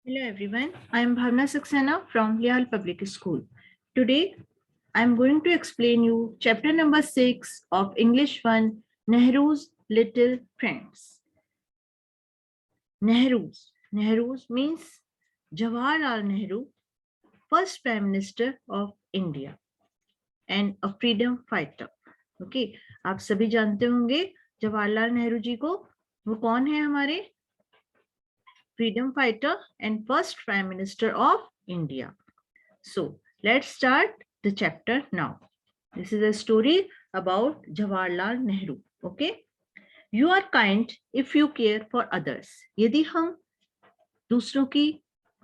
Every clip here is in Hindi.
Hello everyone, I am Bhavna Saxena from Leal Public School. Today I am going to explain you chapter number 6 of English 1, Nehru's Little Friends. Nehru's means Jawaharlal Nehru, first Prime Minister of India and a freedom fighter. Okay, आप सभी जानते होंगे जवाहरलाल नेहरू जी को. वो कौन है हमारे? Freedom fighter and first Prime Minister of India. So let's start the chapter now. This is a story about Jawaharlal Nehru. Okay. You are kind if you care for others. यदि हम दूसरों की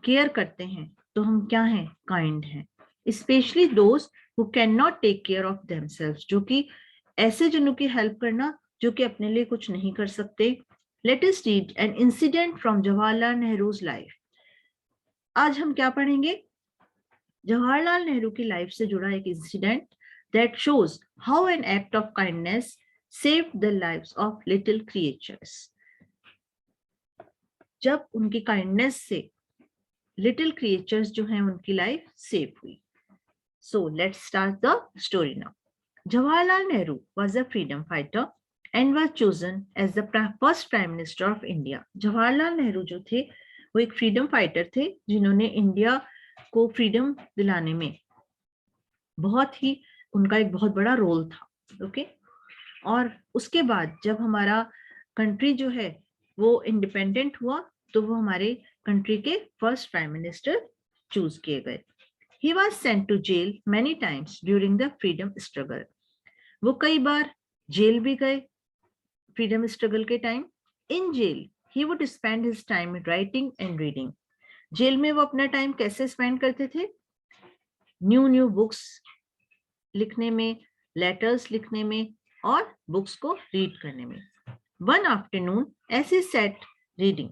केयर करते हैं तो हम क्या हैं? काइंड हैं. Especially those who cannot take care of themselves. जो कि ऐसे जनों की हेल्प करना जो कि अपने लिए कुछ नहीं कर सकते. Let us read an incident from Jawaharlal Nehru's life. आज हम क्या पढ़ेंगे? जवाहरलाल नेहरू की लाइफ से जुड़ा एक incident that shows how an act of kindness saved the lives of little creatures. जब उनकी काइंडनेस से लिटिल क्रिएचर्स जो हैं उनकी लाइफ सेव हुई. So let's start the story now. Jawaharlal Nehru was a freedom fighter and was chosen as the first prime minister of India. Jawaharlal Nehru जो थे वो एक फ्रीडम फाइटर थे जिन्होंने इंडिया को फ्रीडम दिलाने में बहुत ही उनका एक बहुत बड़ा रोल था. ओके. और उसके बाद जब हमारा कंट्री जो है वो इंडिपेंडेंट हुआ तो वो हमारे कंट्री के फर्स्ट प्राइम मिनिस्टर चूज किए गए. He was sent to jail many times during the freedom struggle. वो कई बार जेल भी गए फ्रीडम स्ट्रगल के time. In jail he would spend his time writing and reading. Jail में वो अपना टाइम कैसे स्पेंड करते थे? न्यू बुक्स लिखने में, लेटर्स लिखने में और बुक्स को रीड करने में. One afternoon as he sat reading,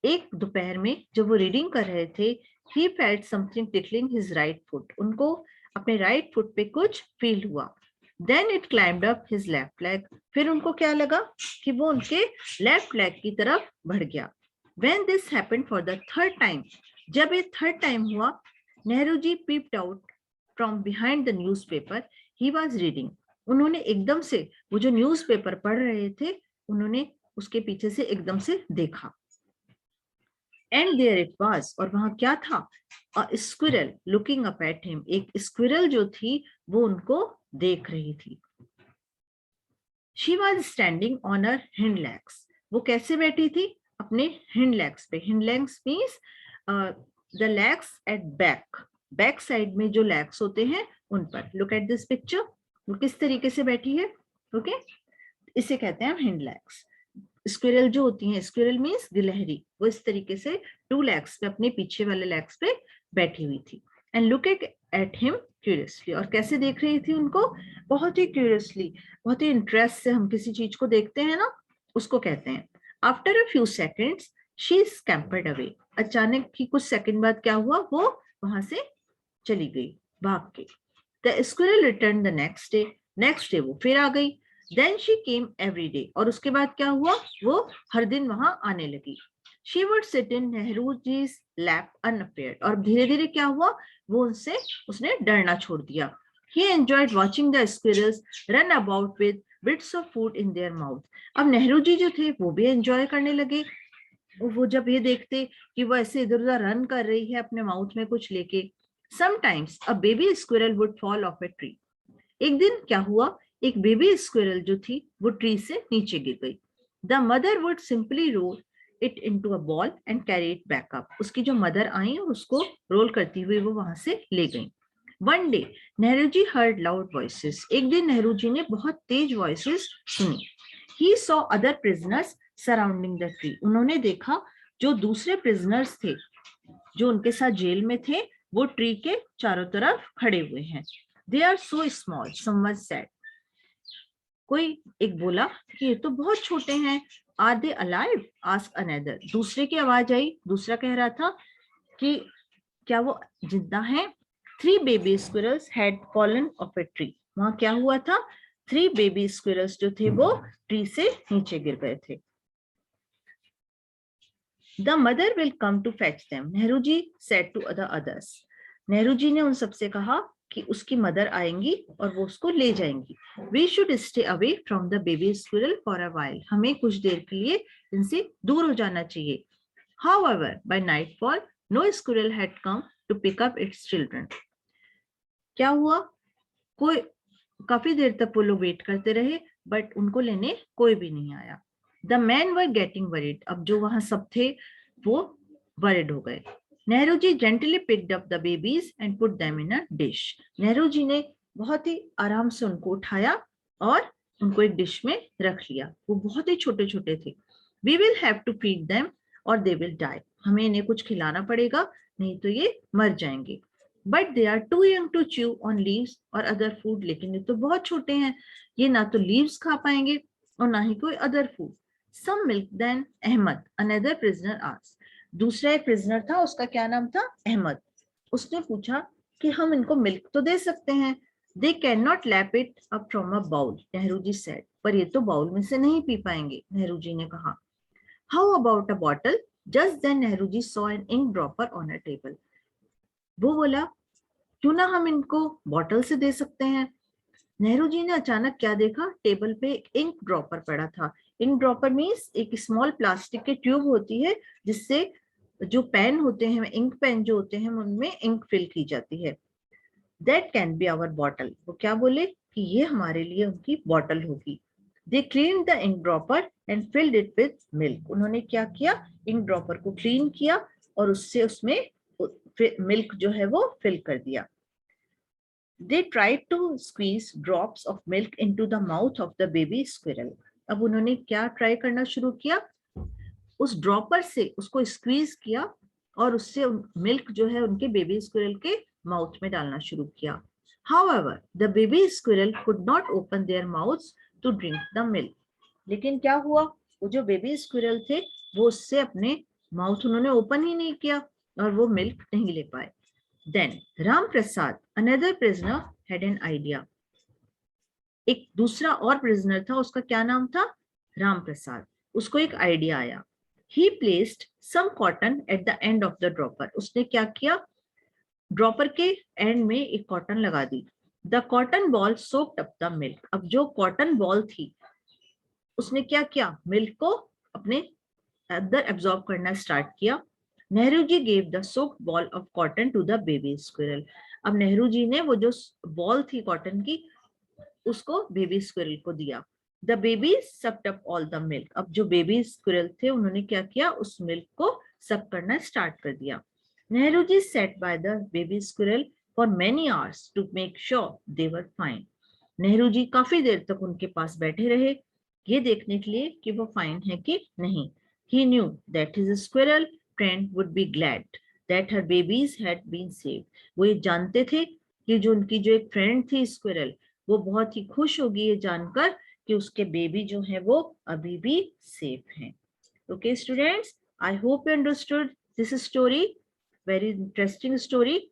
एक दोपहर में जब वो रीडिंग कर रहे थे, he felt something tickling his right foot. उनको अपने राइट फुट पे कुछ फील हुआ. Then it climbed up his left leg. फिर उनको क्या लगा कि वो उनके लेफ्ट लेग की तरफ बढ़ गया. When this happened for the third time, जब ये थर्ड टाइम हुआ, Nehru ji peeped out from behind the newspaper he was reading. उन्होंने एकदम से वो जो न्यूज़पेपर पढ़ रहे थे उन्होंने उसके पीछे से एकदम से देखा. एंड देयर इट वाज, और वहां क्या था? A squirrel looking up at him. एक स्क्विरल जो थी वो उनको देख रही थी. She was standing on her hind legs. वो कैसे बैठी थी? अपने हिंड लेग्स पे. Hind legs means the legs at back. Back side में जो लेग्स होते हैं उन पर. Look at this picture. वो किस तरीके से बैठी है? ओके. इसे कहते हैं हिंड लेग्स. स्क्विरल जो होती है, स्क्विरल मींस गिलहरी, वो इस तरीके से टू लेग्स पे, अपने पीछे वाले लेग्स पे बैठी हुई थी. And look at him curiously. और कैसे देख रही थी उनको? बहुत ही क्यूरियसली, बहुत ही इंटरेस्ट से हम किसी चीज को देखते हैं ना, उसको कहते हैं. After a few seconds she scampered away. अचानक ही कुछ सेकंड बाद क्या हुआ? वो वहां से चली गई भाग के. The squirrel return the next day. Next day वो फिर आ गई. Then she came every day. और उसके बाद क्या हुआ? वो हर दिन वहां आने लगी. She would sit in Nehru जी's लैप अनअफेयर्ड. और धीरे धीरे क्या हुआ? वो उसने डरना छोड़ दिया. He enjoyed watching the squirrels run about with bits of food in their mouth. अब नेहरू जी जो थे वो भी एंजॉय करने लगे. वो जब ये देखते कि वो ऐसे इधर उधर रन कर रही है अपने माउथ में कुछ लेके. Sometimes a baby squirrel would fall off a tree. एक दिन क्या हुआ? एक बेबी स्क्विरल जो थी वो ट्री से नीचे गिर गई. The mother would simply roll it into a ball and carry it back up. उसकी जो मदर आई और उसको रोल करती हुई वो वहां से ले गई. One day Nehru ji heard loud voices. एक दिन नेहरू जी ने बहुत तेज वॉइसेस सुनी. He saw other prisoners surrounding the tree. उन्होंने देखा जो दूसरे प्रिजनर्स थे जो उनके साथ जेल में थे वो ट्री के चारों तरफ खड़े हुए हैं. They are so small, someone said. कोई एक बोला कि ये तो बहुत छोटे हैं. Are they alive? Asked another. दूसरे की आवाज आई. दूसरा कह रहा था कि क्या वो जिंदा हैं? 3 baby squirrels had fallen off a tree. वहां क्या हुआ था? 3 baby squirrels जो थे वो ट्री से नीचे गिर गए थे. The mother will come to fetch them. Nehru ji said to the others. Nehru ji ने उन सबसे कहा कि उसकी मदर आएंगी और वो उसको ले जाएंगी. We should stay away from the baby squirrel for a while. हमें कुछ देर के लिए इनसे दूर हो जाना चाहिए. However, by nightfall, no squirrel had come to pick up its children. क्या हुआ? कोई काफी देर तक वो लोग वेट करते रहे, बट उनको लेने कोई भी नहीं आया. The men were getting worried. अब जो वहां सब थे वो worried हो गए. Nehru ji gently picked up the babies and put them in a dish. Nehru ji ने बहुत ही आराम से उनको उठाया और उनको एक डिश में रख लिया. वो बहुत ही छोटे छोटे थे. We will have to feed them or they will die. हमें इन्हें कुछ खिलाना पड़ेगा, नहीं तो ये मर जाएंगे. But they are too young to chew on leaves or other food. लेकिन ये तो बहुत छोटे हैं, ये ना तो leaves खा पाएंगे और ना ही कोई other food. Some milk then Ahmad, another prisoner asked. दूसरा एक prisoner था, उसका क्या नाम था? अहमद. उसने पूछा कि हम इनको मिल्क तो दे सकते हैं. They cannot lap it up from a bowl, Nehru ji said. पर ये तो बाउल में से नहीं पी पाएंगे, नेहरू जी ने कहा. How about a bottle? Just then Nehru ji saw an ink dropper on a table. वो बोला क्यों ना हम इनको बॉटल से दे सकते हैं. नेहरू जी ने अचानक क्या देखा? टेबल पे एक इंक ड्रॉपर पड़ा था. इंक ड्रॉपर मीन्स एक स्मॉल प्लास्टिक के ट्यूब होती है जिससे जो पेन होते हैं, इंक पेन जो होते हैं, उनमें इंक फिल की जाती है. That can be our bottle. वो क्या बोले कि ये हमारे लिए उनकी बॉटल होगी. They clean the ink dropper and filled it with milk. उन्होंने क्या किया? इंक ड्रॉपर को क्लीन किया और उससे उसमें मिल्क जो है वो फिल कर दिया. They tried to squeeze drops of milk into the mouth of the baby squirrel. अब उन्होंने क्या ट्राई करना शुरू किया? उस ड्रॉपर से उसको स्क्वीज किया और उससे मिल्क जो है उनके बेबी स्क्विरल के माउथ में डालना शुरू किया. However, the baby squirrel could not open their mouths to drink the milk. लेकिन क्या हुआ? वो जो बेबी स्क्विरल थे वो उससे अपने माउथ उन्होंने ओपन ही नहीं किया और वो मिल्क नहीं ले पाए. Then Ram Prasad, another prisoner, had an idea. एक दूसरा और prisoner था, उसका क्या नाम था? राम प्रसाद. उसको एक आइडिया आया. He placed some cotton at the end of the dropper. उसने क्या किया? ड्रॉपर के एंड में एक कॉटन लगा दी. The cotton ball soaked up the milk. अब जो कॉटन बॉल थी उसने क्या किया? मिल्क को अपने अंदर एब्जॉर्ब करना स्टार्ट किया. Nehru ji gave the soaked ball of cotton to the baby squirrel. अब नेहरू जी ने वो जो बॉल थी कॉटन की उसको बेबी स्क्विरल को दिया. The baby sucked up all the milk. अब जो बेबी स्क्विरल थे उन्होंने क्या किया? उस मिल्क को सक करना स्टार्ट कर दिया. Nehru ji sat by the baby squirrel for many hours to make sure they were fine. Nehru ji काफी देर तक उनके पास बैठे रहे ये देखने के लिए कि वो फाइन है कि नहीं. He knew that his squirrel friend would be glad that her babies had been saved. वो ये जानते थे कि जो उनकी जो एक फ्रेंड थी स्क्विरल वो बहुत ही खुश होगी ये जानकर कि उसके बेबी जो है वो अभी भी सेफ हैं. Okay students, I hope you understood this story. Very interesting story.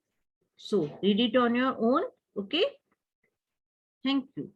So read it on your own. Okay. Thank you.